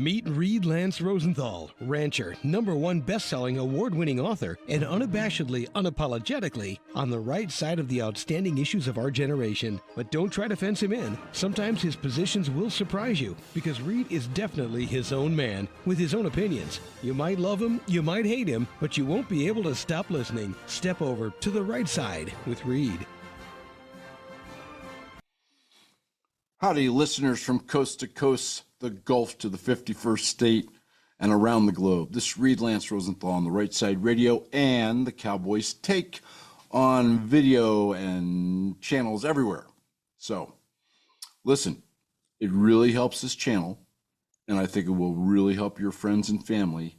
Meet Reed Lance Rosenthal, rancher, #1 best-selling, award-winning author, and unabashedly, unapologetically on the right side of the outstanding issues of our generation. But don't try to fence him in. Sometimes his positions will surprise you, because Reed is definitely his own man, with his own opinions. You might love him, you might hate him, but you won't be able to stop listening. Step over to the right side with Reed. Howdy, listeners from coast to coast, the Gulf to the 51st state, and around the globe. This is Reed Lance Rosenthal on the Right Side Radio and the Cowboys Take on video and channels everywhere. So, listen, it really helps this channel, and I think it will really help your friends and family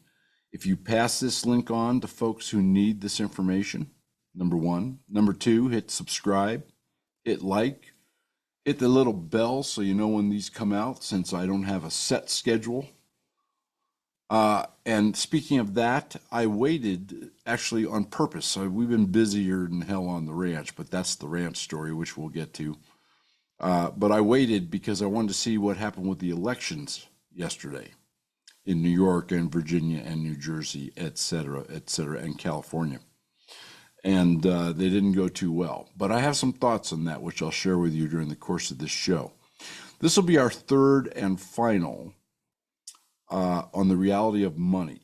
if you pass this link on to folks who need this information, #1. #2, hit subscribe, hit like, hit the little bell so you know when these come out, since I don't have a set schedule. And speaking of that, I waited actually on purpose. We've been busier than hell on the ranch, but that's the ranch story, which we'll get to. But I waited because I wanted to see what happened with the elections yesterday in New York and Virginia and New Jersey, et cetera, and California. And they didn't go too well. But I have some thoughts on that, which I'll share with you during the course of this show. This will be our third and final on the reality of money.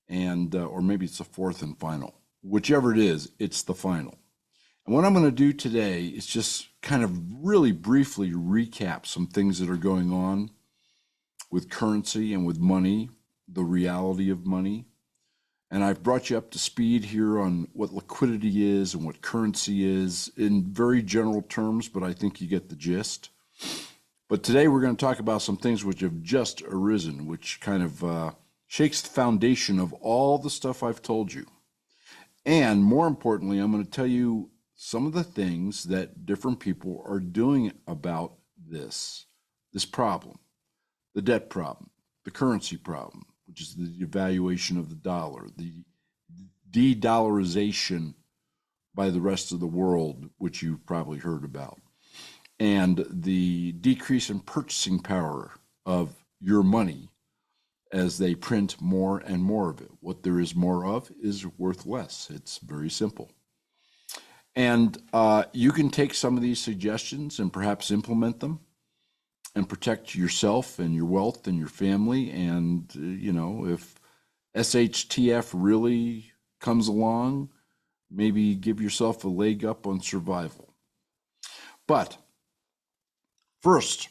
And or maybe it's the fourth and final. Whichever it is, it's the final. And what I'm going to do today is just kind of really briefly recap some things that are going on with currency and with money, the reality of money. And I've brought you up to speed here on what liquidity is and what currency is in very general terms, but I think you get the gist. But today we're going to talk about some things which have just arisen, which kind of shakes the foundation of all the stuff I've told you. And more importantly, I'm going to tell you some of the things that different people are doing about this problem, the debt problem, the currency problem, which is the devaluation of the dollar, the de-dollarization by the rest of the world, which you've probably heard about, and the decrease in purchasing power of your money as they print more and more of it. What there is more of is worth less. It's very simple. And you can take some of these suggestions and perhaps implement them and protect yourself and your wealth and your family. And, you know, if SHTF really comes along, maybe give yourself a leg up on survival. But first,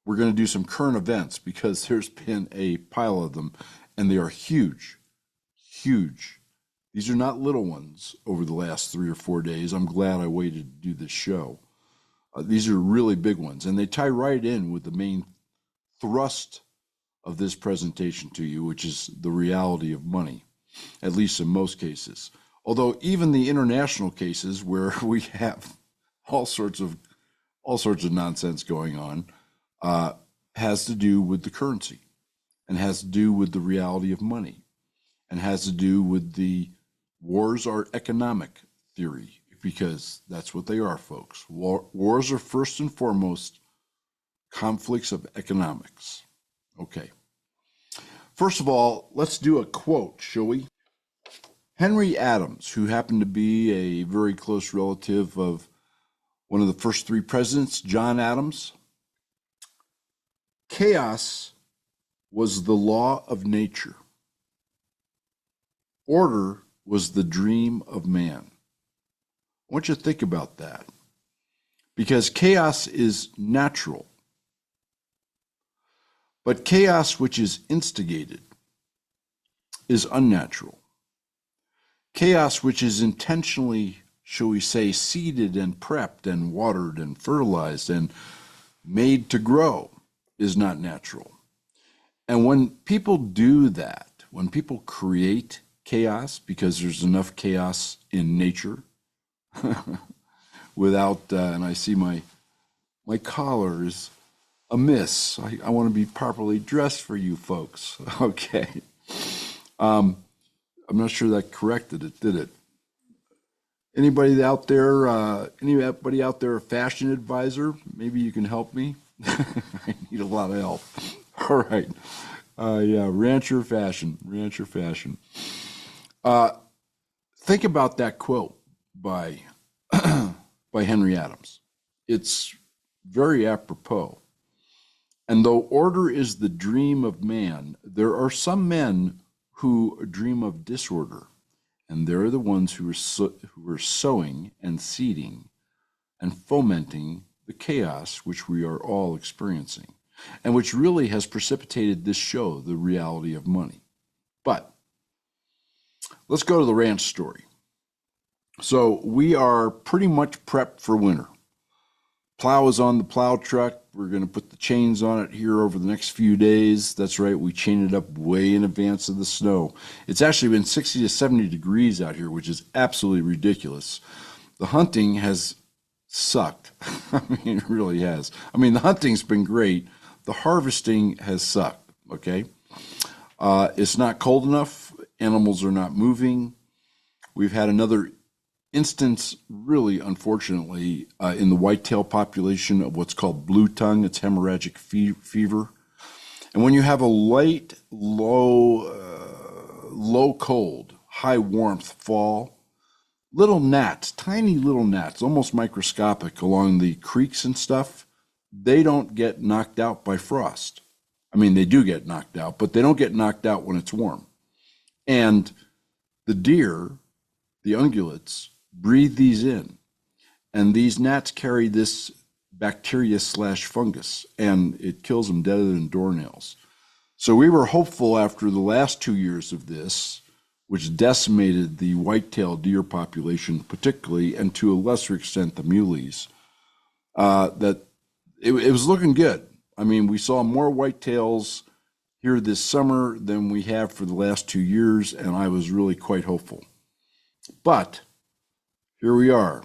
we're going to do some current events because there's been a pile of them, and they are huge, huge. These are not little ones over the last 3 or 4 days. I'm glad I waited to do this show. These are really big ones, and they tie right in with the main thrust of this presentation to you, which is the reality of money, at least in most cases. Although even the international cases where we have all sorts of nonsense going on has to do with the currency and has to do with the reality of money and has to do with the wars are economic theory, because that's what they are, folks. Wars are first and foremost conflicts of economics. Okay. First of all, let's do a quote, shall we? Henry Adams, who happened to be a very close relative of one of the first 3 presidents, John Adams. Chaos was the law of nature. Order was the dream of man. I want you to think about that, because chaos is natural. But chaos which is instigated is unnatural. Chaos which is intentionally, shall we say, seeded and prepped and watered and fertilized and made to grow is not natural. And when people do that, when people create chaos, because there's enough chaos in nature, without, and I see my collar is amiss. I want to be properly dressed for you folks. Okay. I'm not sure that corrected it, did it? Anybody out there, a fashion advisor? Maybe you can help me. I need a lot of help. All right. Yeah, rancher fashion, rancher fashion. Think about that quote by by Henry Adams. It's very apropos. And though order is the dream of man, there are some men who dream of disorder, and they're the ones who are sowing and seeding and fomenting the chaos which we are all experiencing, and which really has precipitated this show, The Reality of Money. But let's go to the ranch story. So we are pretty much prepped for winter. Plow is on the plow truck. We're going to put the chains on it here over the next few days. That's right, we chained it up way in advance of the snow. It's actually been 60 to 70 degrees out here, which is absolutely ridiculous. The hunting has sucked. I mean, it really has. I mean, the hunting's been great. The harvesting has sucked, okay? It's not cold enough. Animals are not moving. We've had another instance, really unfortunately, in the whitetail population of what's called blue tongue. It's hemorrhagic fever. And when you have a light, low cold, high warmth fall, little gnats, tiny little gnats, almost microscopic along the creeks and stuff, they don't get knocked out by frost. I mean, they do get knocked out, but they don't get knocked out when it's warm. And the deer, the ungulates, breathe these in. And these gnats carry this bacteria/fungus, and it kills them deader than doornails. So we were hopeful after the last 2 years of this, which decimated the white-tailed deer population particularly, and to a lesser extent the muleys, that it was looking good. I mean, we saw more whitetails here this summer than we have for the last 2 years, and I was really quite hopeful. But here we are.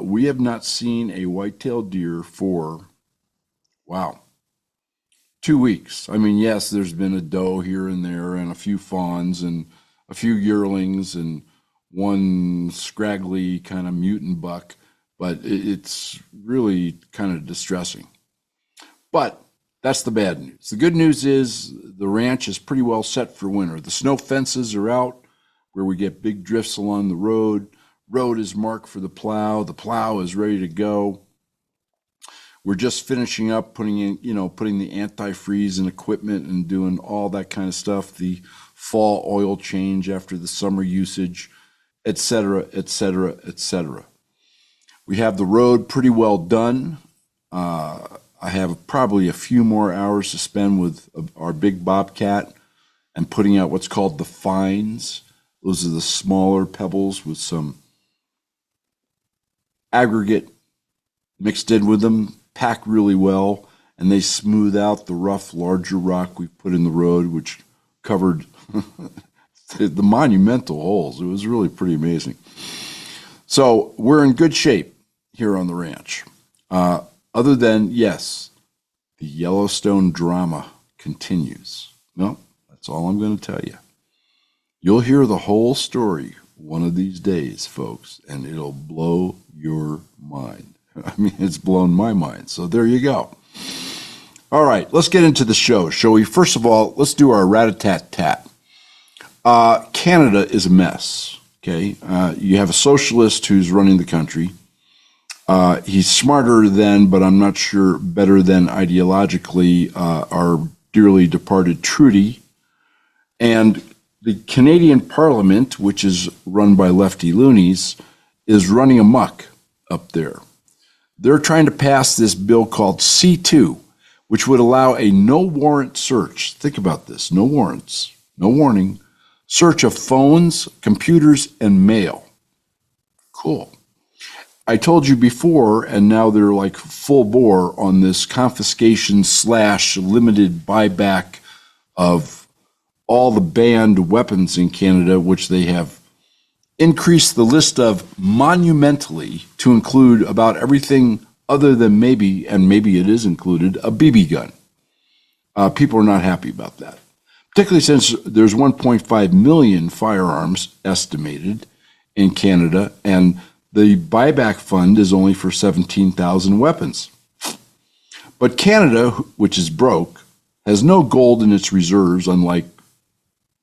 We have not seen a white-tailed deer for, wow, 2 weeks. I mean, yes, there's been a doe here and there and a few fawns and a few yearlings and one scraggly kind of mutant buck, but it's really kind of distressing. But that's the bad news. The good news is the ranch is pretty well set for winter. The snow fences are out where we get big drifts along the road. Road is marked for the plow. The plow is ready to go. We're just finishing up putting the antifreeze in equipment and doing all that kind of stuff. The fall oil change after the summer usage, et cetera, et cetera, et cetera. We have the road pretty well done. I have probably a few more hours to spend with our big bobcat and putting out what's called the fines. Those are the smaller pebbles with some aggregate mixed in with them, pack really well, and they smooth out the rough, larger rock we put in the road, which covered the monumental holes. It was really pretty amazing. So we're in good shape here on the ranch. Other than, yes, the Yellowstone drama continues. No, that's all I'm going to tell you. You'll hear the whole story one of these days, folks, and it'll blow your mind. I mean, it's blown my mind. So there you go. All right, let's get into the show, shall we? First of all, let's do our rat-a-tat-tat. Canada is a mess, okay? You have a socialist who's running the country. He's smarter than, but I'm not sure better than ideologically, our dearly departed Trudy. And the Canadian Parliament, which is run by lefty loonies, is running amok up there. They're trying to pass this bill called C2, which would allow a no-warrant search. Think about this, no warrants, no warning, search of phones, computers, and mail. Cool. I told you before, and now they're like full bore on this confiscation / limited buyback of all the banned weapons in Canada, which they have increased the list of monumentally to include about everything other than maybe, and maybe it is included, a BB gun. People are not happy about that, particularly since there's 1.5 million firearms estimated in Canada, and the buyback fund is only for 17,000 weapons. But Canada, which is broke, has no gold in its reserves, unlike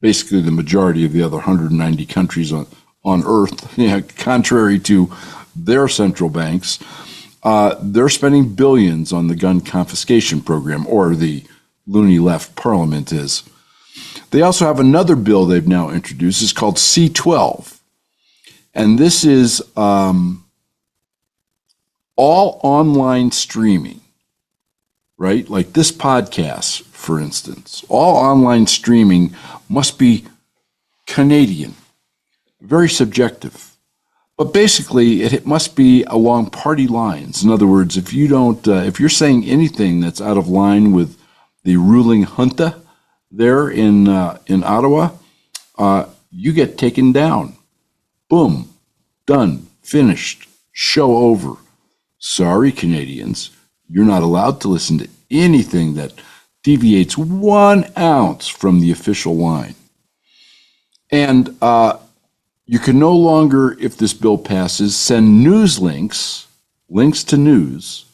basically the majority of the other 190 countries on Earth, contrary to their central banks. They're spending billions on the gun confiscation program, or the loony left parliament is. They also have another bill they've now introduced. It's called C-12. And this is all online streaming, right? Like this podcast, for instance. All online streaming must be Canadian, very subjective. But basically, it must be along party lines. In other words, if you're saying anything that's out of line with the ruling junta there in Ottawa, you get taken down. Boom, done, finished, show over. Sorry, Canadians, you're not allowed to listen to anything that deviates 1 ounce from the official line. And you can no longer, if this bill passes, send news links to news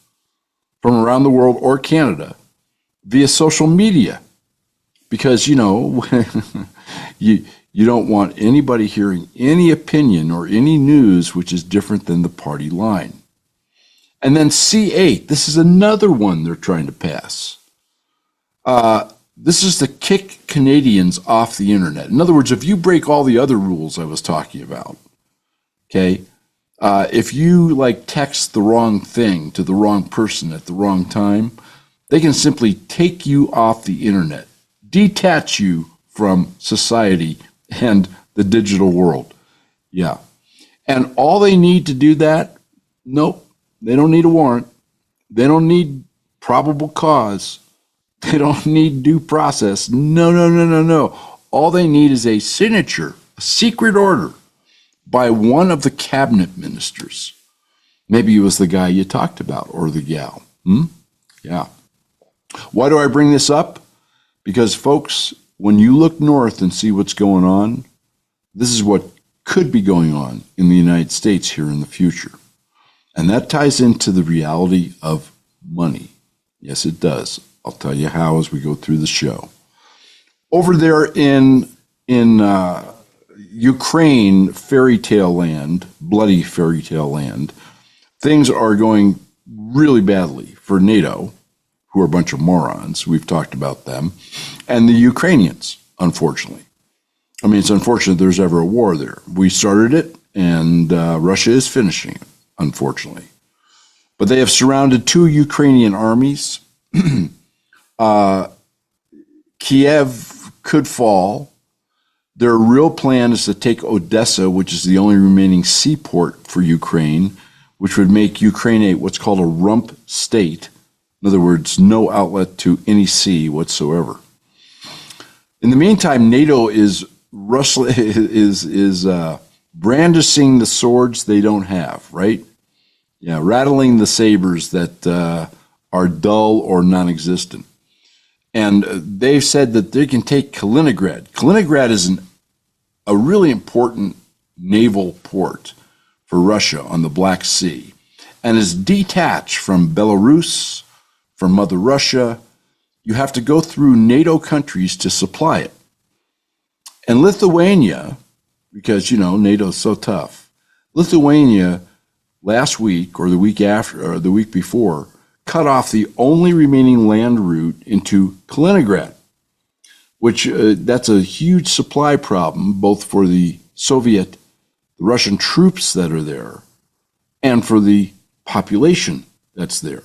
from around the world or Canada via social media. Because, you don't want anybody hearing any opinion or any news which is different than the party line. And then C8, this is another one they're trying to pass. This is to kick Canadians off the internet. In other words, if you break all the other rules I was talking about, okay, if you text the wrong thing to the wrong person at the wrong time, they can simply take you off the internet, detach you from society and the digital world. Yeah. And all they need to do that, nope, they don't need a warrant. They don't need probable cause. They don't need due process. No. All they need is a signature, a secret order by one of the cabinet ministers. Maybe it was the guy you talked about or the gal. Yeah. Why do I bring this up? Because, folks, when you look north and see what's going on, this is what could be going on in the United States here in the future. And that ties into the reality of money. Yes, it does. I'll tell you how as we go through the show. Over there in Ukraine, fairy tale land, bloody fairy tale land, things are going really badly for NATO, who are a bunch of morons. We've talked about them. And the Ukrainians, unfortunately. I mean, it's unfortunate there's ever a war there. We started it, and Russia is finishing it, unfortunately. But they have surrounded 2 Ukrainian armies. Kiev could fall. Their real plan is to take Odessa, which is the only remaining seaport for Ukraine, which would make Ukraine what's called a rump state. In other words, no outlet to any sea whatsoever. In the meantime, NATO is brandishing the swords they don't have, right? Yeah, rattling the sabers that are dull or non-existent. And they've said that they can take Kaliningrad. Kaliningrad is a really important naval port for Russia on the Black Sea and is detached from Belarus, from Mother Russia. You have to go through NATO countries to supply it. And Lithuania, because, NATO is so tough, Lithuania last week or the week after or the week before cut off the only remaining land route into Kaliningrad, which that's a huge supply problem, both for the Russian troops that are there, and for the population that's there.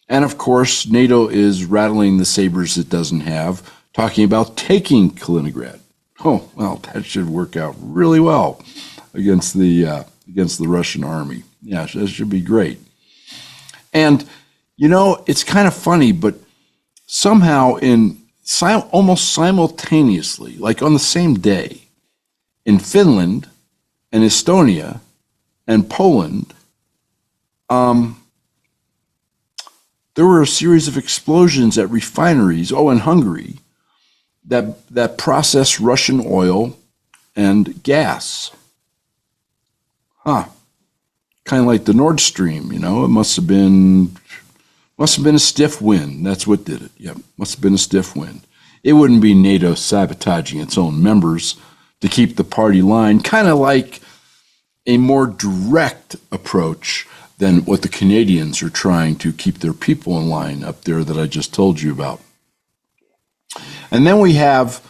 And of course, NATO is rattling the sabers it doesn't have, talking about taking Kaliningrad. Oh, well, that should work out really well against the Russian army. Yeah, that should be great. And it's kind of funny, but somehow almost simultaneously, like on the same day, in Finland and Estonia and Poland, there were a series of explosions at refineries, in Hungary, that process Russian oil and gas. Kind of like the Nord Stream, it must have been Must have been a stiff wind. That's what did it. Yep, must have been a stiff wind. It wouldn't be NATO sabotaging its own members to keep the party line, kind of like a more direct approach than what the Canadians are trying to keep their people in line up there that I just told you about. And then we have,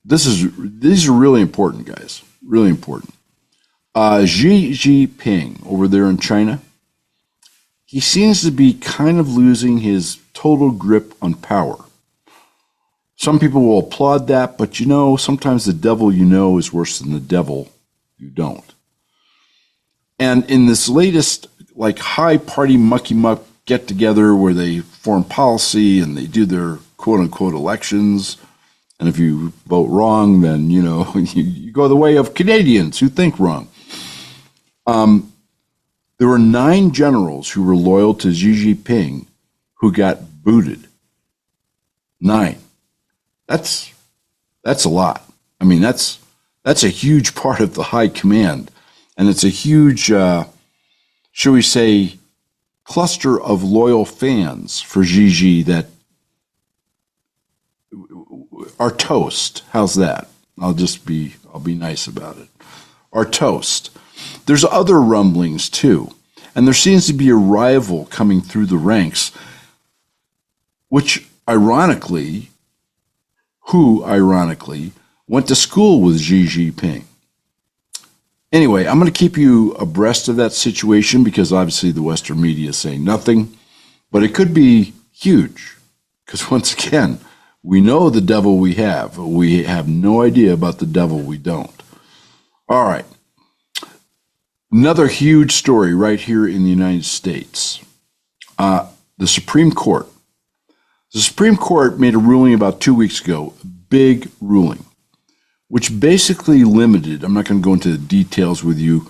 these are really important, guys, really important. Xi Jinping over there in China, he seems to be kind of losing his total grip on power. Some people will applaud that, but you know, sometimes the devil you know is worse than the devil you don't. And in this latest, like, high party mucky muck get together where they form policy and they do their quote unquote elections, and if you vote wrong, then you know you go the way of Canadians who think wrong. There were 9 generals who were loyal to Xi Jinping who got booted. 9. That's a lot. I mean, that's a huge part of the high command, and it's a huge, shall we say, cluster of loyal fans for Xi that are toast. How's that? I'll be nice about it. Are toast. There's other rumblings too, and there seems to be a rival coming through the ranks, which ironically went to school with Xi Jinping. Anyway, I'm going to keep you abreast of that situation because obviously the Western media is saying nothing, but it could be huge because once again, we know the devil we have. We have no idea about the devil we don't. All right. Another huge story right here in the United States. The Supreme Court. The Supreme Court made a ruling about 2 weeks ago, a big ruling, which basically limited, I'm not going to go into the details with you.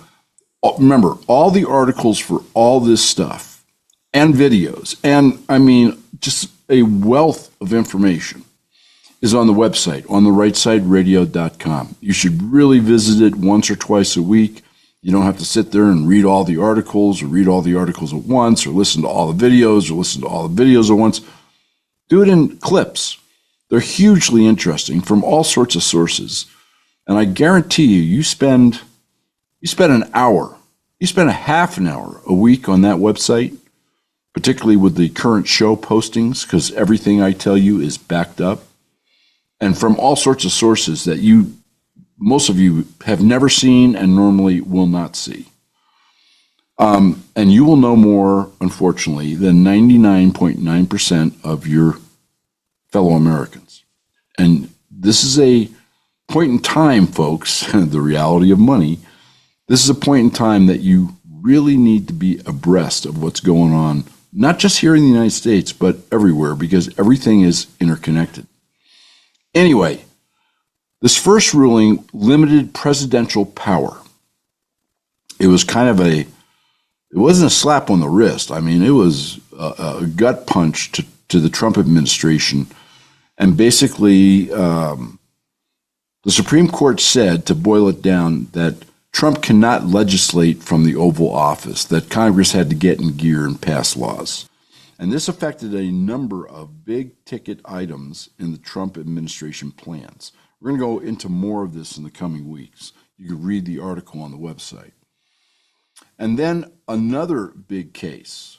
Remember, all the articles for all this stuff and videos, and I mean, just a wealth of information is on the website, on the rightsideradio.com. You should really visit it once or twice a week. You don't have to sit there and read all the articles or read all the articles at once or listen to all the videos or listen to all the videos at once. Do it in clips. They're hugely interesting from all sorts of sources. And I guarantee you, you spend an hour, you spend a half an hour a week on that website, particularly with the current show postings, because everything I tell you is backed up and from all sorts of sources that most of you have never seen and normally will not see. And you will know more, unfortunately, than 99.9% of your fellow Americans. And this is a point in time, folks, the reality of money. This is a point in time that you really need to be abreast of what's going on, not just here in the United States, but everywhere, because everything is interconnected. Anyway, this first ruling limited presidential power. It was kind of it wasn't a slap on the wrist. I mean, it was a gut punch to the Trump administration. And basically, the Supreme Court said, to boil it down, that Trump cannot legislate from the Oval Office, that Congress had to get in gear and pass laws. And this affected a number of big ticket items in the Trump administration plans. We're going to go into more of this in the coming weeks. You can read the article on the website. And then another big case,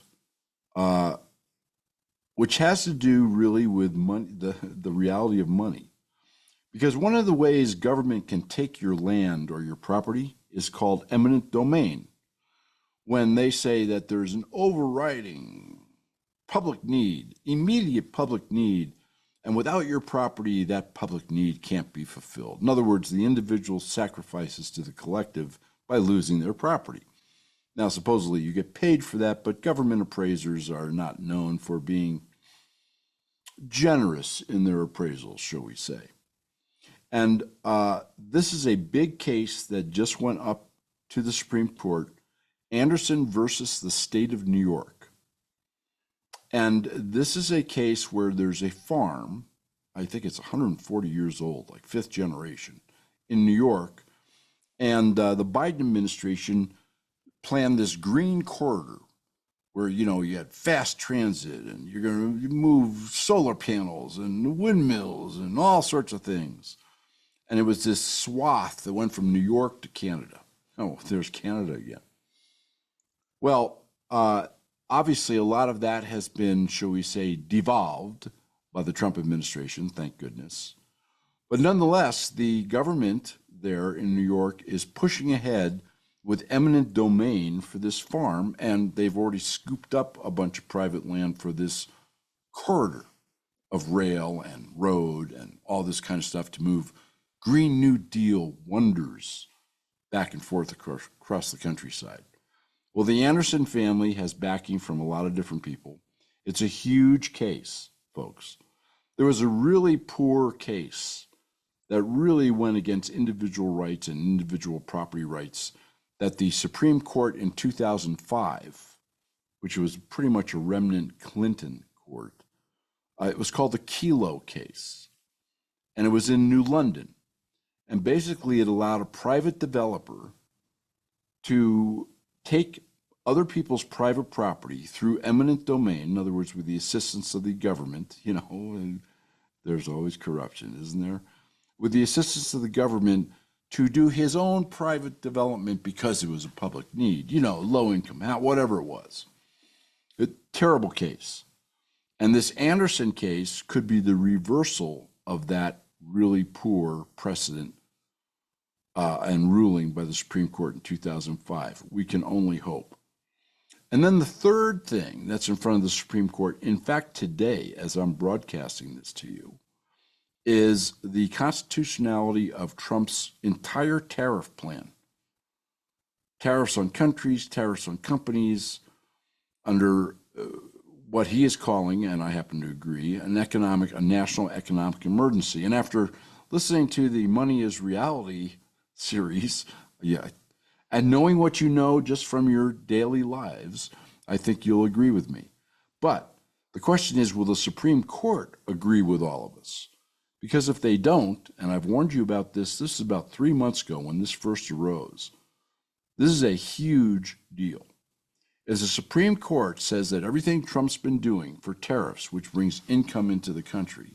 which has to do really with money, the reality of money. Because one of the ways government can take your land or your property is called eminent domain. When they say that there's an overriding public need, immediate public need, and without your property, that public need can't be fulfilled. In other words, the individual sacrifices to the collective by losing their property. Now, supposedly you get paid for that, but government appraisers are not known for being generous in their appraisals, shall we say. And this is a big case that just went up to the Supreme Court, Anderson versus the state of New York. And this is a case where there's a farm, I think it's 140 years old, like 5th generation, in New York. And the Biden administration planned this green corridor where, you had fast transit and you're going to move solar panels and windmills and all sorts of things. And it was this swath that went from New York to Canada. Oh, there's Canada again. Well, obviously, a lot of that has been, shall we say, devolved by the Trump administration, thank goodness. But nonetheless, the government there in New York is pushing ahead with eminent domain for this farm, and they've already scooped up a bunch of private land for this corridor of rail and road and all this kind of stuff to move Green New Deal wonders back and forth across the countryside. Well, the Anderson family has backing from a lot of different people. It's a huge case, folks. There was a really poor case that really went against individual rights and individual property rights that the Supreme Court in 2005, which was pretty much a remnant Clinton court, it was called the Kelo case, and it was in New London. And basically it allowed a private developer to take other people's private property through eminent domain, in other words, with the assistance of the government, and there's always corruption, isn't there? With the assistance of the government to do his own private development because it was a public need, low income, whatever it was. A terrible case. And this Anderson case could be the reversal of that really poor precedent and ruling by the Supreme Court in 2005. We can only hope. And then the third thing that's in front of the Supreme Court, in fact, today, as I'm broadcasting this to you, is the constitutionality of Trump's entire tariff plan. Tariffs on countries, tariffs on companies, under what he is calling, and I happen to agree, a national economic emergency. And after listening to the Money is Reality series, and knowing what you know just from your daily lives, I think you'll agree with me. But the question is, will the Supreme Court agree with all of us? Because if they don't, and I've warned you about this is about 3 months ago when this first arose, this is a huge deal. As the Supreme Court says that everything Trump's been doing for tariffs, which brings income into the country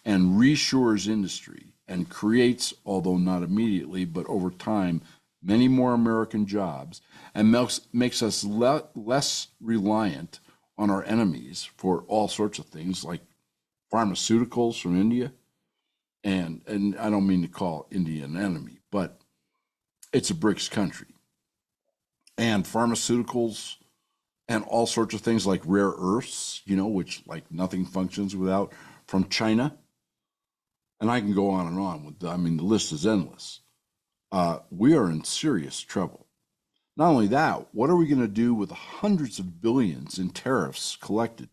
and reshores industry and creates, although not immediately, but over time, many more American jobs, and makes us less reliant on our enemies for all sorts of things like pharmaceuticals from India. And I don't mean to call India an enemy, but it's a BRICS country. And pharmaceuticals and all sorts of things like rare earths, which like nothing functions without, from China. And I can go on and on. The list is endless. We are in serious trouble. Not only that, what are we going to do with the hundreds of billions in tariffs collected?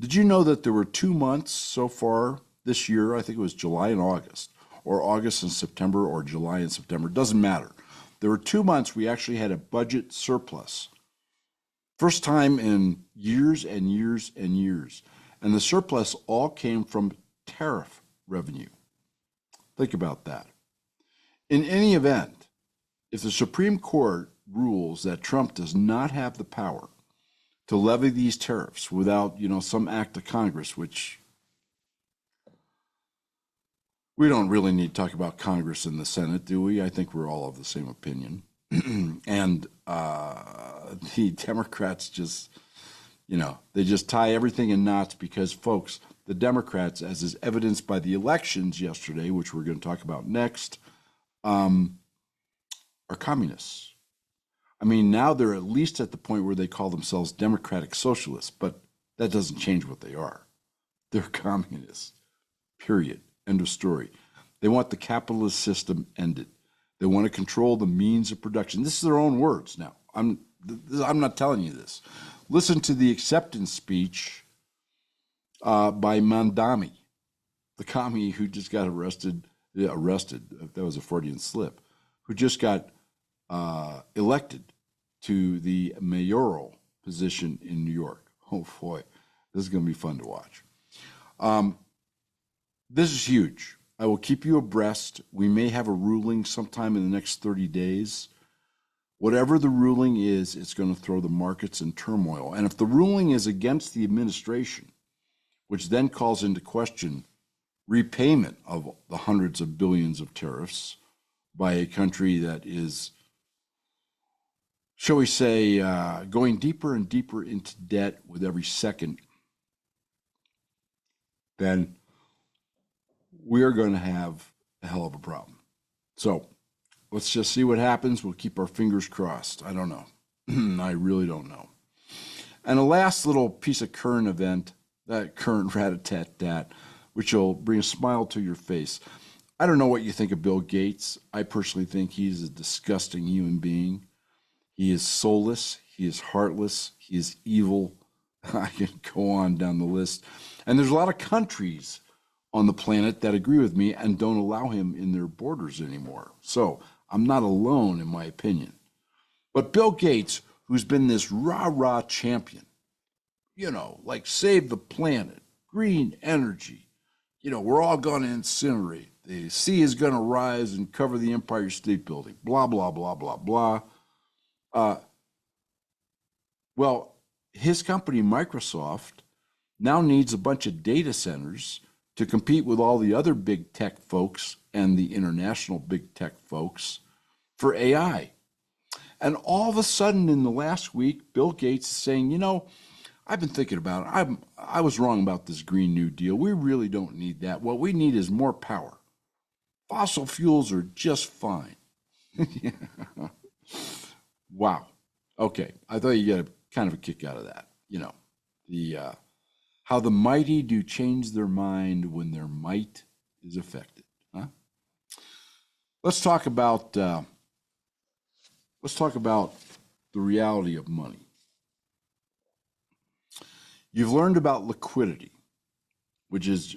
Did you know that there were 2 months so far this year, I think it was July and August, or August and September, or July and September, doesn't matter. There were 2 months we actually had a budget surplus. First time in years and years and years. And the surplus all came from tariff revenue. Think about that. In any event, if the Supreme Court rules that Trump does not have the power to levy these tariffs without, some act of Congress, which we don't really need to talk about Congress and the Senate, do we? I think we're all of the same opinion. And the Democrats just, they just tie everything in knots because, folks, the Democrats, as is evidenced by the elections yesterday, which we're going to talk about next, are communists. Now they're at least at the point where they call themselves democratic socialists, but that doesn't change what they are. They're communists, period. End of story. They want the capitalist system ended. They want to control the means of production. This is their own words now. I'm not telling you this. Listen to the acceptance speech by Mandami, the commie who just got arrested, that was a Freudian slip, who just got elected to the mayoral position in New York. Oh boy, this is going to be fun to watch. This is huge. I will keep you abreast. We may have a ruling sometime in the next 30 days. Whatever the ruling is, it's going to throw the markets in turmoil. And if the ruling is against the administration, which then calls into question repayment of the hundreds of billions of tariffs by a country that is, shall we say, going deeper and deeper into debt with every second, then we are going to have a hell of a problem. So let's just see what happens. We'll keep our fingers crossed. I don't know. I really don't know. And a last little piece of current event, that current rat-a-tat-tat, which will bring a smile to your face. I don't know what you think of Bill Gates. I personally think he's a disgusting human being. He is soulless. He is heartless. He is evil. I can go on down the list. And there's a lot of countries on the planet that agree with me and don't allow him in their borders anymore. So I'm not alone in my opinion. But Bill Gates, who's been this rah-rah champion, like save the planet, green energy, we're all going to incinerate. The sea is going to rise and cover the Empire State Building, blah, blah, blah, blah, blah. Well, his company, Microsoft, now needs a bunch of data centers to compete with all the other big tech folks and the international big tech folks for AI. And all of a sudden in the last week, Bill Gates is saying, I've been thinking about it. I was wrong about this Green New Deal. We really don't need that. What we need is more power. Fossil fuels are just fine. Wow. Okay. I thought you got kind of a kick out of that. How the mighty do change their mind when their might is affected. Huh? Let's talk about the reality of money. You've learned about liquidity, which is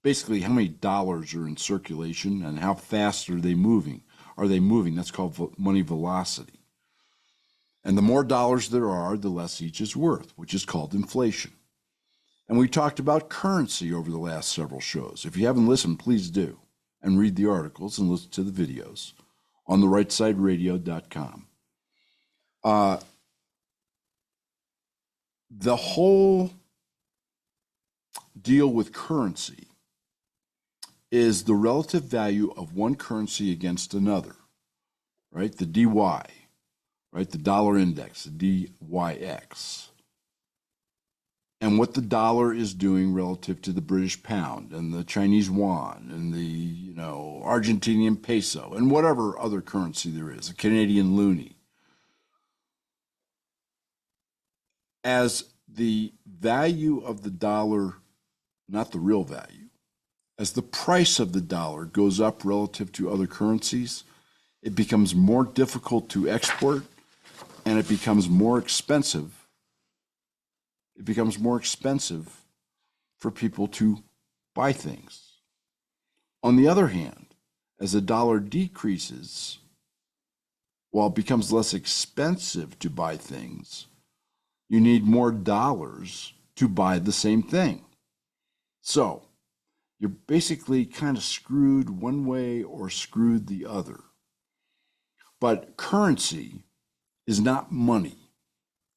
basically how many dollars are in circulation and how fast are they moving. That's called money velocity. And the more dollars there are, the less each is worth, which is called inflation. And we talked about currency over the last several shows. If you haven't listened, please do. And read the articles and listen to the videos on therightsideradio.com. The whole deal with currency is the relative value of one currency against another, right? The DY, right? The dollar index, the DYX. And what the dollar is doing relative to the British pound and the Chinese yuan and the, Argentinian peso and whatever other currency there is, a Canadian loonie. As the value of the dollar, not the real value, as the price of the dollar goes up relative to other currencies, it becomes more difficult to export and it becomes more expensive. It becomes more expensive for people to buy things. On the other hand, as the dollar decreases, while it becomes less expensive to buy things, you need more dollars to buy the same thing. So you're basically kind of screwed one way or screwed the other. But currency is not money,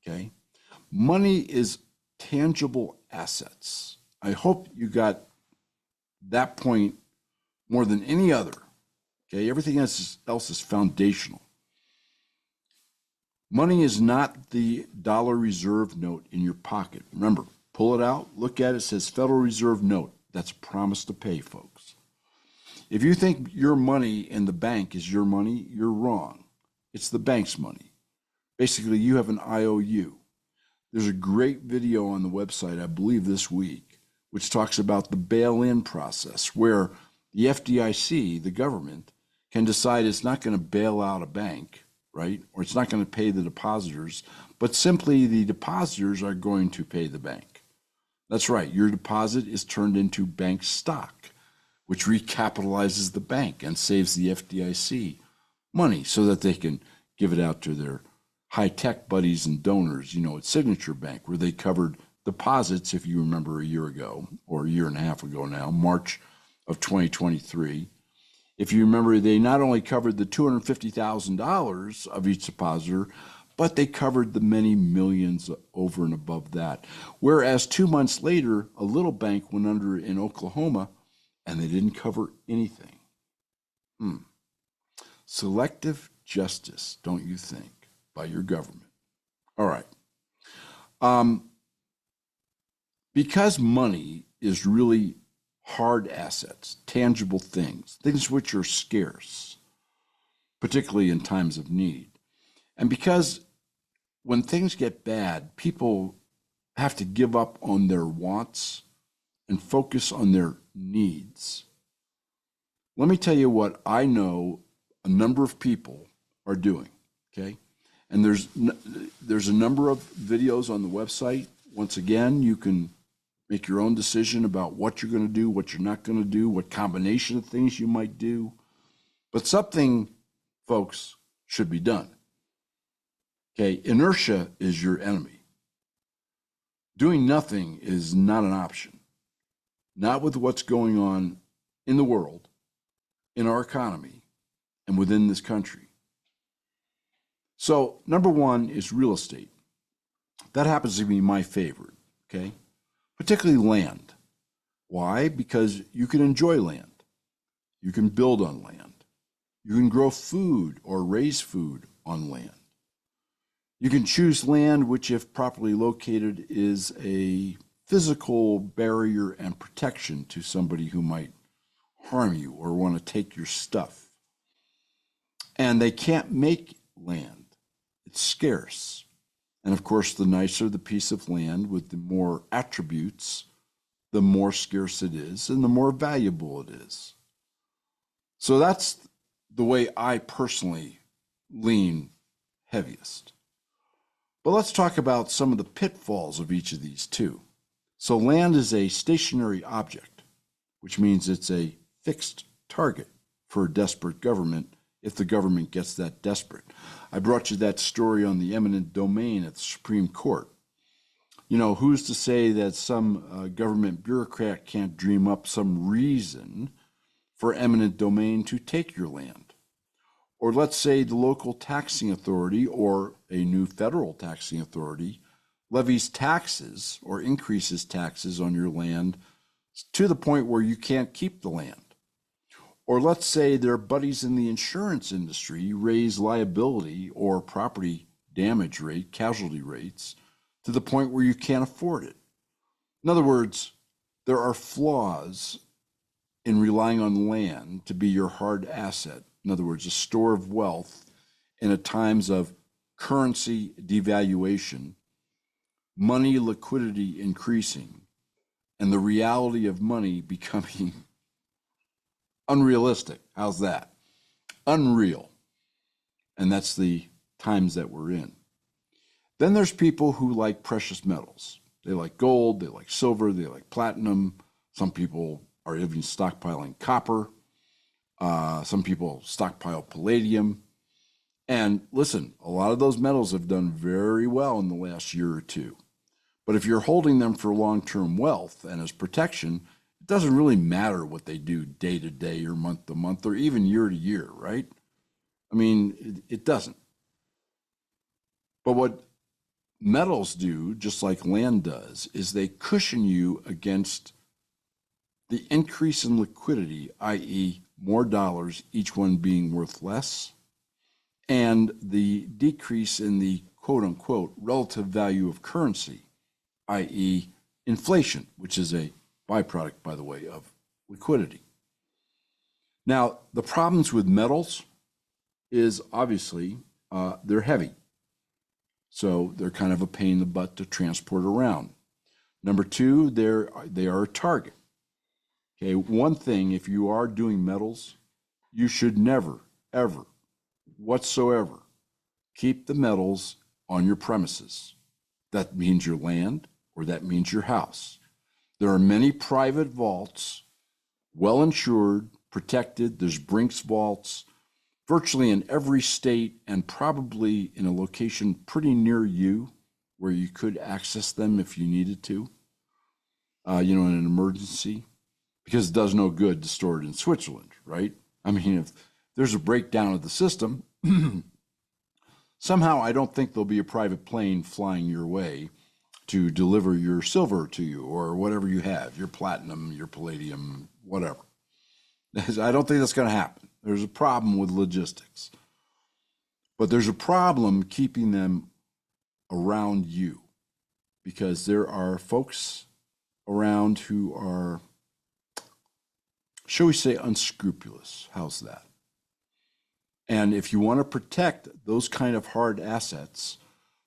okay? Money is tangible assets. I hope you got that point more than any other, okay? Everything else is foundational. Money is not the dollar reserve note in your pocket. Remember, pull it out, look at it, it says Federal Reserve note. That's a promise to pay, folks. If you think your money in the bank is your money, you're wrong. It's the bank's money. Basically, you have an IOU. There's a great video on the website, I believe this week, which talks about the bail-in process, where the FDIC, the government, can decide it's not going to bail out a bank, right? Or it's not going to pay the depositors, but simply the depositors are going to pay the bank. That's right. Your deposit is turned into bank stock, which recapitalizes the bank and saves the FDIC money so that they can give it out to their high-tech buddies and donors, at Signature Bank, where they covered deposits, if you remember a year ago, or a year and a half ago now, March of 2023, If you remember, they not only covered the $250,000 of each depositor, but they covered the many millions over and above that. Whereas 2 months later, a little bank went under in Oklahoma and they didn't cover anything. Selective justice, don't you think, by your government? All right. Because money is really hard assets, tangible things, things which are scarce, particularly in times of need. And because when things get bad, people have to give up on their wants and focus on their needs. Let me tell you what I know a number of people are doing, okay? And there's a number of videos on the website. Once again, you can make your own decision about what you're going to do, what you're not going to do, what combination of things you might do. But something, folks, should be done. Okay, inertia is your enemy. Doing nothing is not an option. Not with what's going on in the world, in our economy, and within this country. So, number one is real estate. That happens to be my favorite, okay? Particularly land. Why? Because you can enjoy land. You can build on land. You can grow food or raise food on land. You can choose land which, if properly located, is a physical barrier and protection to somebody who might harm you or want to take your stuff. And they can't make land. It's scarce. And of course, the nicer the piece of land with the more attributes, the more scarce it is and the more valuable it is. So that's the way I personally lean heaviest. But let's talk about some of the pitfalls of each of these too. So land is a stationary object, which means it's a fixed target for a desperate government if the government gets that desperate. I brought you that story on the eminent domain at the Supreme Court. You know, who's to say that some government bureaucrat can't dream up some reason for eminent domain to take your land? Or let's say the local taxing authority or a new federal taxing authority levies taxes or increases taxes on your land to the point where you can't keep the land. Or let's say their buddies in the insurance industry raise liability or property damage rate, casualty rates, to the point where you can't afford it. In other words, there are flaws in relying on land to be your hard asset. In other words, a store of wealth in a times of currency devaluation, money liquidity increasing, and the reality of money becoming unrealistic. How's that? Unreal. And that's the times that we're in. Then there's people who like precious metals. They like gold, they like silver, they like platinum. Some people are even stockpiling copper. Some people stockpile palladium. And listen, a lot of those metals have done very well in the last year or two. But if you're holding them for long-term wealth and as protection, it doesn't really matter what they do day to day or month to month or even year to year, right? I mean, it doesn't. But what metals do, just like land does, is they cushion you against the increase in liquidity, i.e., more dollars, each one being worth less, and the decrease in the quote unquote relative value of currency, i.e., inflation, which is a byproduct, by the way, of liquidity. Now, the problems with metals is obviously they're heavy. So they're kind of a pain in the butt to transport around. Number two, they are a target. Okay, one thing, if you are doing metals, you should never, ever, whatsoever, keep the metals on your premises. That means your land or that means your house. There are many private vaults, well insured, protected. There's Brinks vaults, virtually in every state and probably in a location pretty near you where you could access them if you needed to, in an emergency, because it does no good to store it in Switzerland, right? I mean, if there's a breakdown of the system, somehow I don't think there'll be a private plane flying your way to deliver your silver to you or whatever you have, your platinum, your palladium, whatever. I don't think that's going to happen. There's a problem with logistics. But there's a problem keeping them around you because there are folks around who are, shall we say, unscrupulous. How's that? And if you want to protect those kind of hard assets,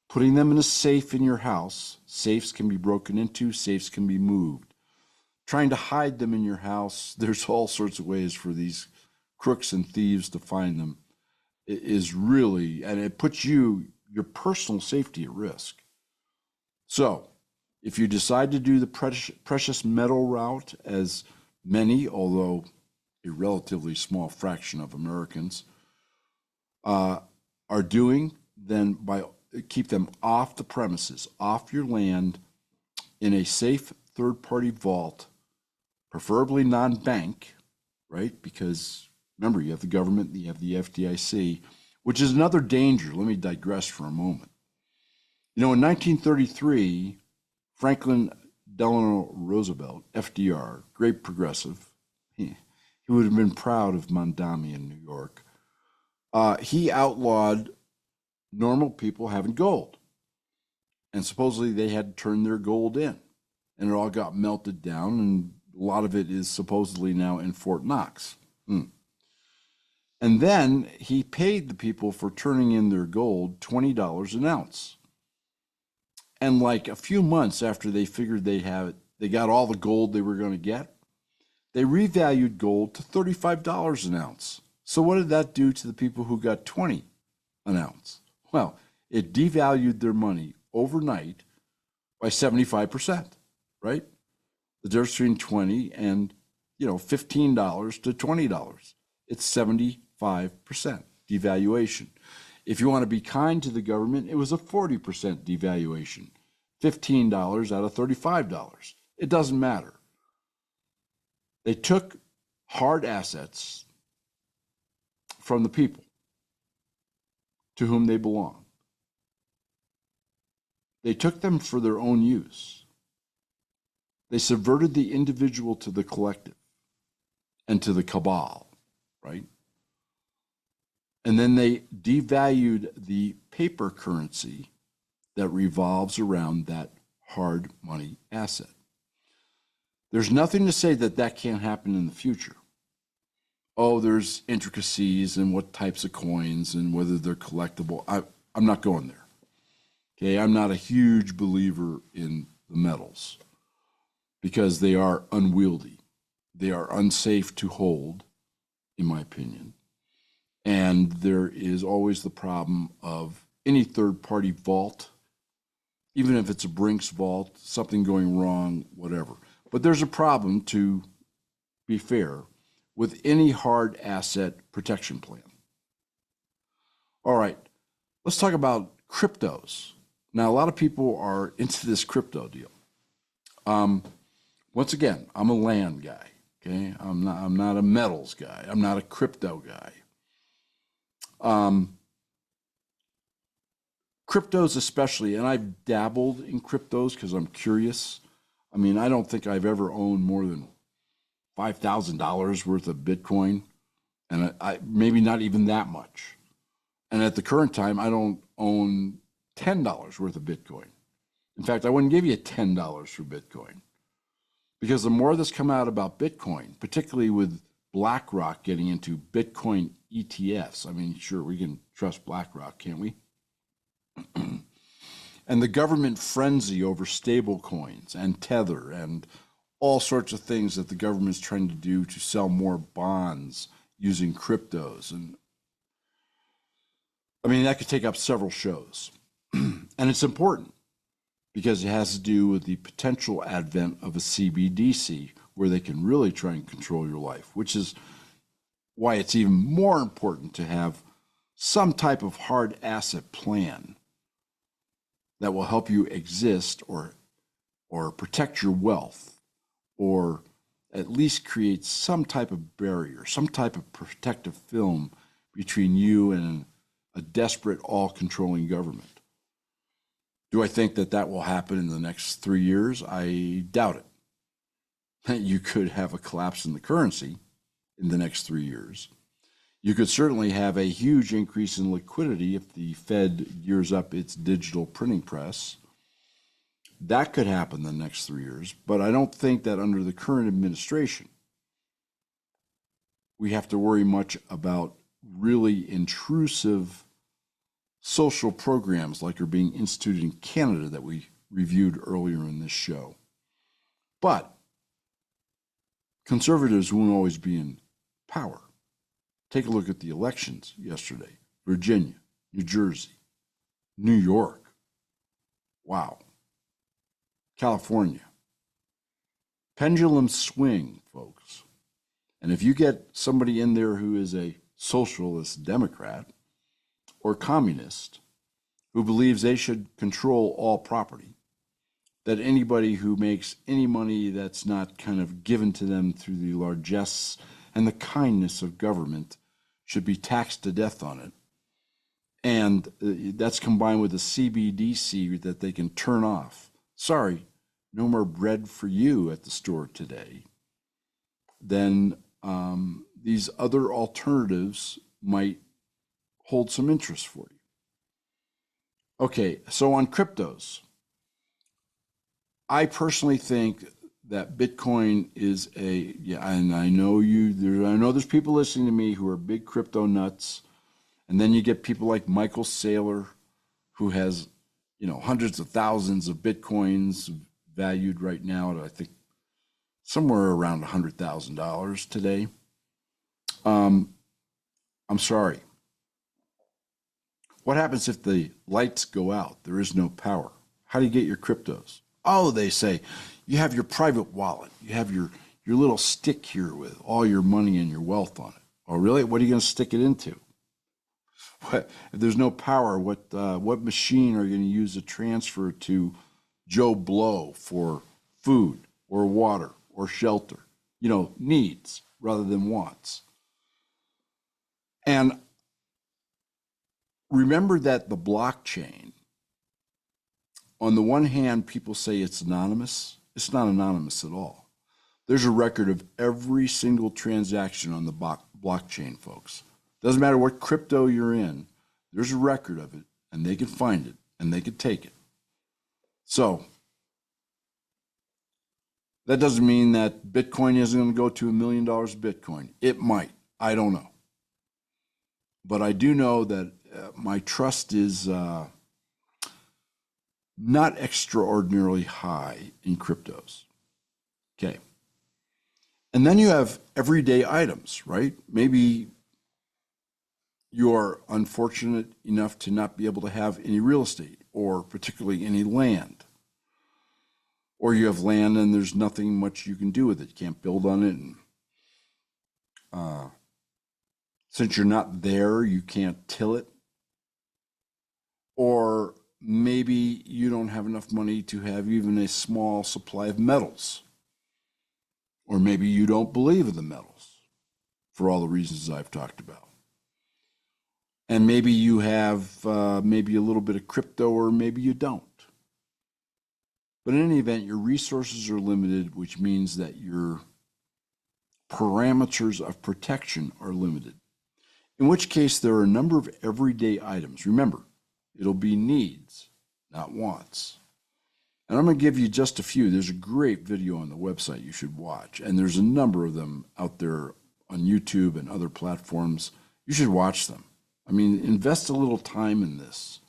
putting them in a safe in your house, safes can be broken into, safes can be moved. Trying to hide them in your house, there's all sorts of ways for these crooks and thieves to find them, is really, and it puts your personal safety at risk. So if you decide to do the precious metal route, as many, although a relatively small fraction of Americans are doing, then keep them off the premises, off your land, in a safe third-party vault, preferably non-bank, right? Because remember, you have the government, you have the FDIC, which is another danger. Let me digress for a moment. You know, in 1933, Franklin Delano Roosevelt, FDR, great progressive, he would have been proud of Mondami in New York. He outlawed normal people having gold. And supposedly they had to turn their gold in. And it all got melted down, and a lot of it is supposedly now in Fort Knox. And then he paid the people for turning in their gold $20 an ounce. And like a few months after they figured they got all the gold they were going to get, they revalued gold to $35 an ounce. So what did that do to the people who got 20 an ounce? Well, it devalued their money overnight by 75%, right? The difference between 20 and, $15 to $20. It's 75% devaluation. If you want to be kind to the government, it was a 40% devaluation. $15 out of $35. It doesn't matter. They took hard assets from the people to whom they belong. They took them for their own use. They subverted the individual to the collective and to the cabal, right? And then they devalued the paper currency that revolves around that hard money asset. There's nothing to say that that can't happen in the future. Oh, there's intricacies and what types of coins and whether they're collectible. I'm not going there. Okay, I'm not a huge believer in the metals because they are unwieldy. They are unsafe to hold, in my opinion. And there is always the problem of any third-party vault, even if it's a Brinks vault, something going wrong, whatever. But there's a problem, to be fair, with any hard asset protection plan. All right, let's talk about cryptos. Now, a lot of people are into this crypto deal. Once again, I'm a land guy, okay? I'm not a metals guy. I'm not a crypto guy. Cryptos especially, and I've dabbled in cryptos because I'm curious. I mean, I don't think I've ever owned more than $5,000 worth of Bitcoin, and I maybe not even that much. And at the current time, I don't own $10 worth of Bitcoin. In fact, I wouldn't give you $10 for Bitcoin, because the more that's come out about Bitcoin, particularly with BlackRock getting into Bitcoin ETFs, I mean, sure, we can trust BlackRock, can't we? And the government frenzy over stable coins and Tether and all sorts of things that the government's trying to do to sell more bonds using cryptos. And I mean, that could take up several shows. And it's important because it has to do with the potential advent of a CBDC where they can really try and control your life, which is why it's even more important to have some type of hard asset plan that will help you exist or protect your wealth or at least create some type of barrier, some type of protective film between you and a desperate, all-controlling government. Do I think that that will happen in the next 3 years? I doubt it. You could have a collapse in the currency in the next 3 years. You could certainly have a huge increase in liquidity if the Fed gears up its digital printing press. That could happen in the next 3 years, but I don't think that under the current administration, we have to worry much about really intrusive social programs like are being instituted in Canada that we reviewed earlier in this show. But conservatives won't always be in power. Take a look at the elections yesterday. Virginia, New Jersey, New York. Wow. California. Pendulum swing, folks. And if you get somebody in there who is a socialist Democrat or communist who believes they should control all property, that anybody who makes any money that's not kind of given to them through the largesse and the kindness of government should be taxed to death on it. And that's combined with a CBDC that they can turn off. Sorry, no more bread for you at the store today. Then these other alternatives might hold some interest for you. Okay, so on cryptos, I personally think that Bitcoin is and I know there's people listening to me who are big crypto nuts, and then you get people like Michael Saylor, who has, hundreds of thousands of Bitcoins valued right now at, I think, somewhere around $100,000 today. I'm sorry. What happens if the lights go out? There is no power. How do you get your cryptos? Oh, they say, you have your private wallet. You have your little stick here with all your money and your wealth on it. Oh, really? What are you going to stick it into? What, if there's no power, what machine are you going to use to transfer to Joe Blow for food or water or shelter? Needs rather than wants. And remember that the blockchain, on the one hand, people say it's anonymous. It's not anonymous at all. There's a record of every single transaction on the blockchain, folks. Doesn't matter what crypto you're in, there's a record of it, and they can find it, and they can take it. So that doesn't mean that Bitcoin isn't going to go to $1 million Bitcoin. It might. I don't know. But I do know that my trust is not extraordinarily high in cryptos. Okay. And then you have everyday items, right? Maybe you're unfortunate enough to not be able to have any real estate, or particularly any land. Or you have land and there's nothing much you can do with it. You can't build on it. And since you're not there, you can't till it. Or maybe you don't have enough money to have even a small supply of metals. Or maybe you don't believe in the metals for all the reasons I've talked about. And maybe you have maybe a little bit of crypto, or maybe you don't. But in any event, your resources are limited, which means that your parameters of protection are limited. In which case, there are a number of everyday items. Remember, it'll be needs, not wants. And I'm going to give you just a few. There's a great video on the website you should watch. And there's a number of them out there on YouTube and other platforms. You should watch them. I mean, invest a little time in this.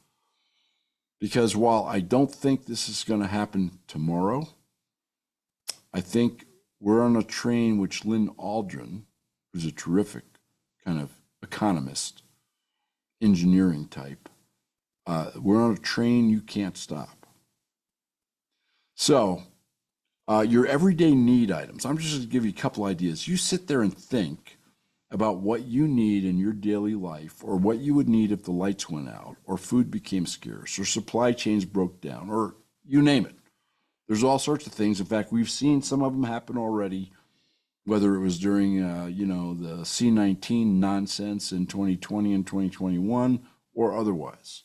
Because while I don't think this is going to happen tomorrow, I think we're on a train which Lynn Aldrin, who's a terrific kind of economist, engineering type, we're on a train you can't stop. So your everyday need items, I'm just going to give you a couple ideas. You sit there and think about what you need in your daily life, or what you would need if the lights went out, or food became scarce, or supply chains broke down, or you name it. There's all sorts of things. In fact, we've seen some of them happen already whether it was during, the C-19 nonsense in 2020 and 2021 or otherwise.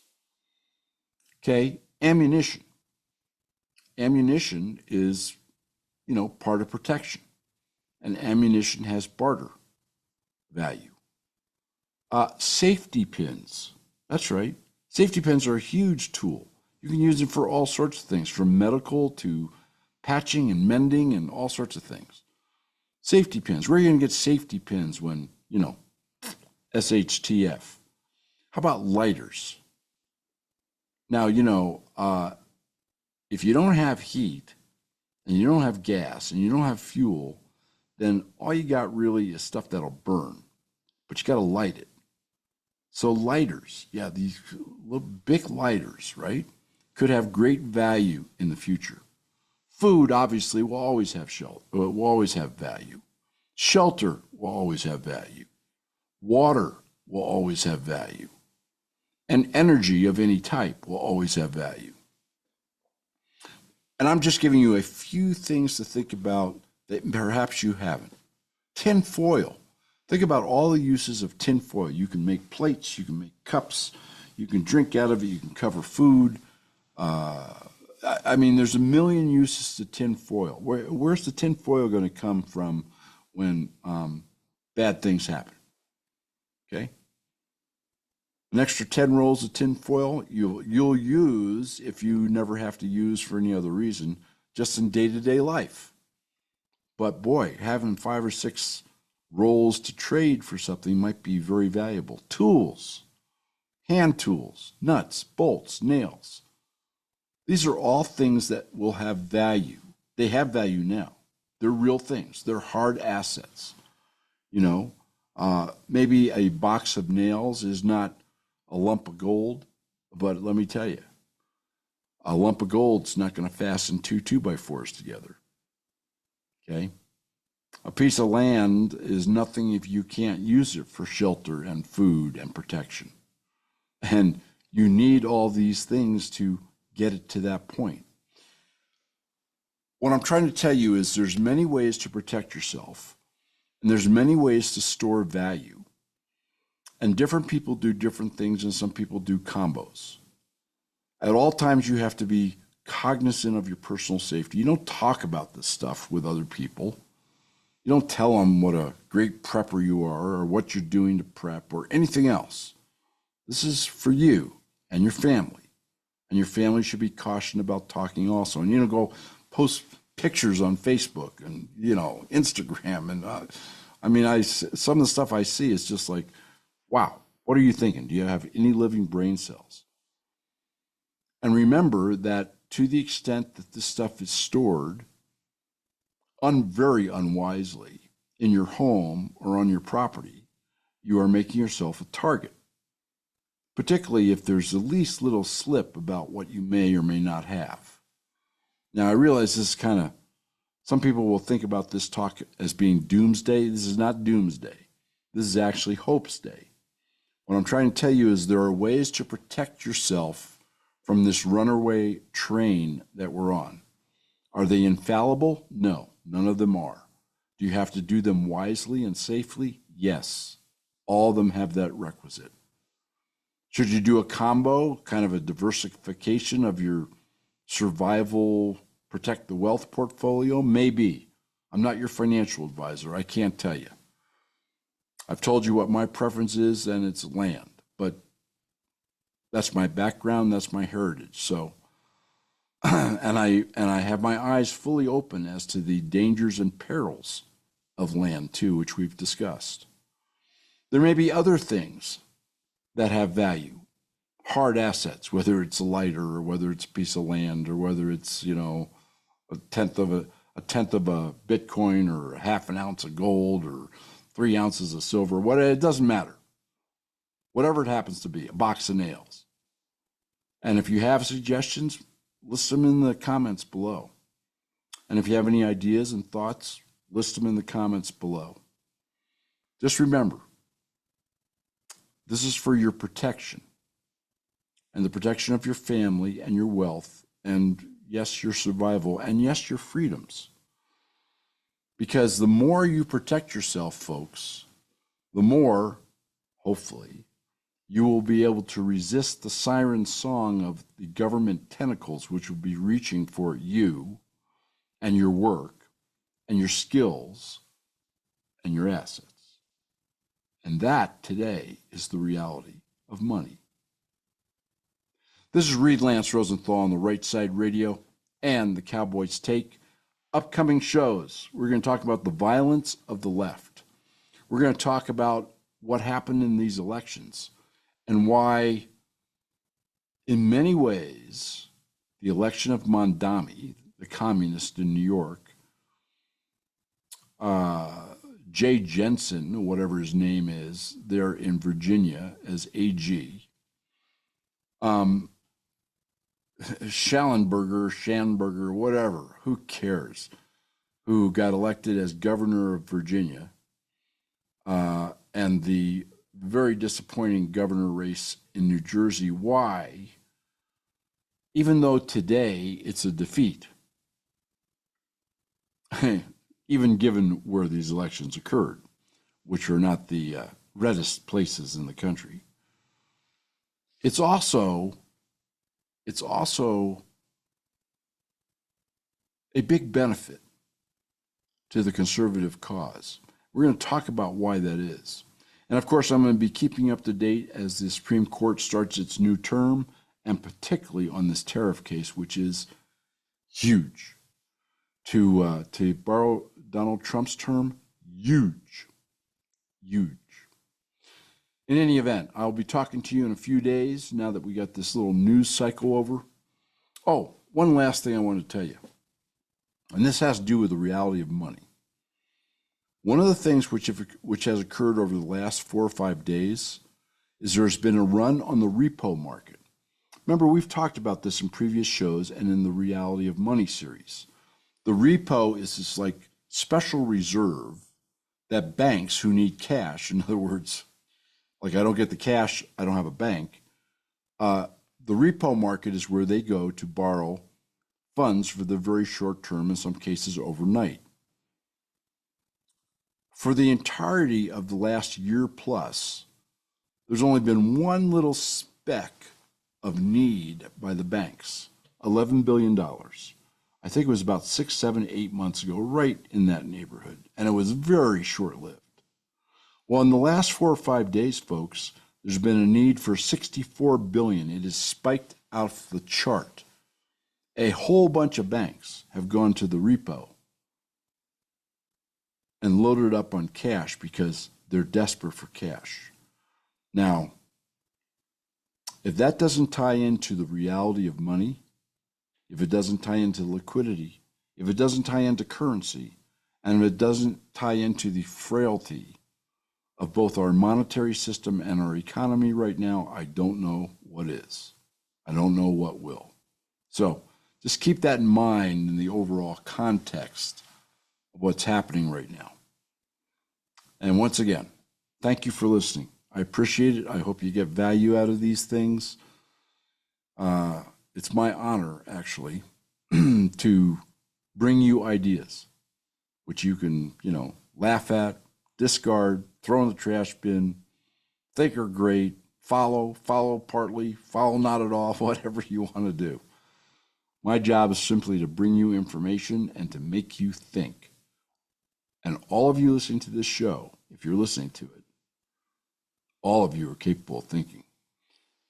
Okay, ammunition. Ammunition is, part of protection, and ammunition has barter value. Safety pins. That's right. Safety pins are a huge tool. You can use them for all sorts of things, from medical to patching and mending and all sorts of things. Safety pins. Where are you going to get safety pins when, SHTF? How about lighters? Now, if you don't have heat and you don't have gas and you don't have fuel, then all you got really is stuff that'll burn, but you got to light it. So lighters, yeah, these little big lighters, right, could have great value in the future. Food, obviously, will always have will always have value. Shelter will always have value. Water will always have value. And energy of any type will always have value. And I'm just giving you a few things to think about that perhaps you haven't. Tin foil. Think about all the uses of tin foil. You can make plates, you can make cups, you can drink out of it, you can cover food. There's a million uses to tin foil. Where's the tin foil going to come from when bad things happen? Okay? An extra 10 rolls of tin foil you'll use if you never have to use for any other reason, just in day-to-day life. But boy, having 5 or 6 rolls to trade for something might be very valuable. Tools, hand tools, nuts, bolts, nails. These are all things that will have value. They have value now. They're real things. They're hard assets. Maybe a box of nails is not a lump of gold, but let me tell you, a lump of gold's not going to fasten 2 2x4s together. Okay? A piece of land is nothing if you can't use it for shelter and food and protection. And you need all these things to get it to that point. What I'm trying to tell you is there's many ways to protect yourself, and there's many ways to store value. And different people do different things, and some people do combos. At all times, you have to be cognizant of your personal safety. You don't talk about this stuff with other people. You don't tell them what a great prepper you are or what you're doing to prep or anything else. This is for you and your family. And your family should be cautioned about talking also. And, go post pictures on Facebook and, Instagram. And some of the stuff I see is just like, wow, what are you thinking? Do you have any living brain cells? And remember that to the extent that this stuff is stored very unwisely in your home or on your property, you are making yourself a target, particularly if there's the least little slip about what you may or may not have. Now, I realize this is some people will think about this talk as being doomsday. This is not doomsday. This is actually hope's day. What I'm trying to tell you is there are ways to protect yourself from this runaway train that we're on. Are they infallible? No, none of them are. Do you have to do them wisely and safely? Yes. All of them have that requisite. Should you do a combo, kind of a diversification of your survival, protect the wealth portfolio? Maybe. I'm not your financial advisor. I can't tell you. I've told you what my preference is, and it's land. But that's my background. That's my heritage. So, and I have my eyes fully open as to the dangers and perils of land too, which we've discussed. There may be other things that have value, hard assets, whether it's a lighter or whether it's a piece of land or whether it's, a tenth of a Bitcoin or a half an ounce of gold or 3 ounces of silver, it doesn't matter. Whatever it happens to be, a box of nails. And if you have suggestions, list them in the comments below. And if you have any ideas and thoughts, list them in the comments below. Just remember, this is for your protection and the protection of your family and your wealth and, yes, your survival and, yes, your freedoms. Because the more you protect yourself, folks, the more, hopefully, you will be able to resist the siren song of the government tentacles, which will be reaching for you and your work and your skills and your assets. And that, today, is the reality of money. This is Reed Lance Rosenthal on the Right Side Radio and the Cowboys Take. Upcoming shows, we're going to talk about the violence of the left. We're going to talk about what happened in these elections and why, in many ways, the election of Mondami, the communist in New York, Jay Jensen, whatever his name is, there in Virginia as AG, Schallenberger, whatever, who cares, who got elected as governor of Virginia, and the very disappointing governor race in New Jersey. Why? Even though today it's a defeat, even given where these elections occurred, which are not the reddest places in the country, it's also a big benefit to the conservative cause. We're going to talk about why that is. And of course, I'm going to be keeping up to date as the Supreme Court starts its new term, and particularly on this tariff case, which is huge. To borrow Donald Trump's term, huge. In any event, I'll be talking to you in a few days now that we got this little news cycle over. Oh, one last thing I want to tell you, and this has to do with the reality of money. One of the things which has occurred over the last 4 or 5 days is there's been a run on the repo market. Remember, we've talked about this in previous shows and in the Reality of Money series. The repo is this like special reserve that banks who need cash, in other words, like I don't get the cash, I don't have a bank. The repo market is where they go to borrow funds for the very short term, in some cases overnight. For the entirety of the last year plus, there's only been one little speck of need by the banks, $11 billion. I think it was about 6, 7, 8 months ago, right in that neighborhood. And it was very short-lived. Well, in the last 4 or 5 days, folks, there's been a need for $64 billion. It has spiked off the chart. A whole bunch of banks have gone to the repo and loaded up on cash because they're desperate for cash. Now, if that doesn't tie into the reality of money, if it doesn't tie into liquidity, if it doesn't tie into currency, and if it doesn't tie into the frailty of both our monetary system and our economy right now, I don't know what is. I don't know what will. So just keep that in mind in the overall context of what's happening right now. And once again, thank you for listening. I appreciate it. I hope you get value out of these things. It's my honor, actually, to bring you ideas, which you can, laugh at, discard, throw in the trash bin, think are great, follow partly, follow not at all, whatever you want to do. My job is simply to bring you information and to make you think. And all of you listening to this show, if you're listening to it, all of you are capable of thinking.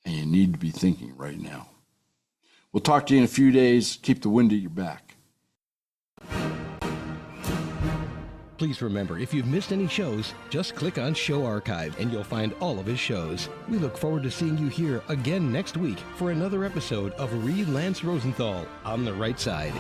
And you need to be thinking right now. We'll talk to you in a few days. Keep the wind at your back. Please remember, if you've missed any shows, just click on Show Archive and you'll find all of his shows. We look forward to seeing you here again next week for another episode of Reed Lance Rosenthal on the Right Side.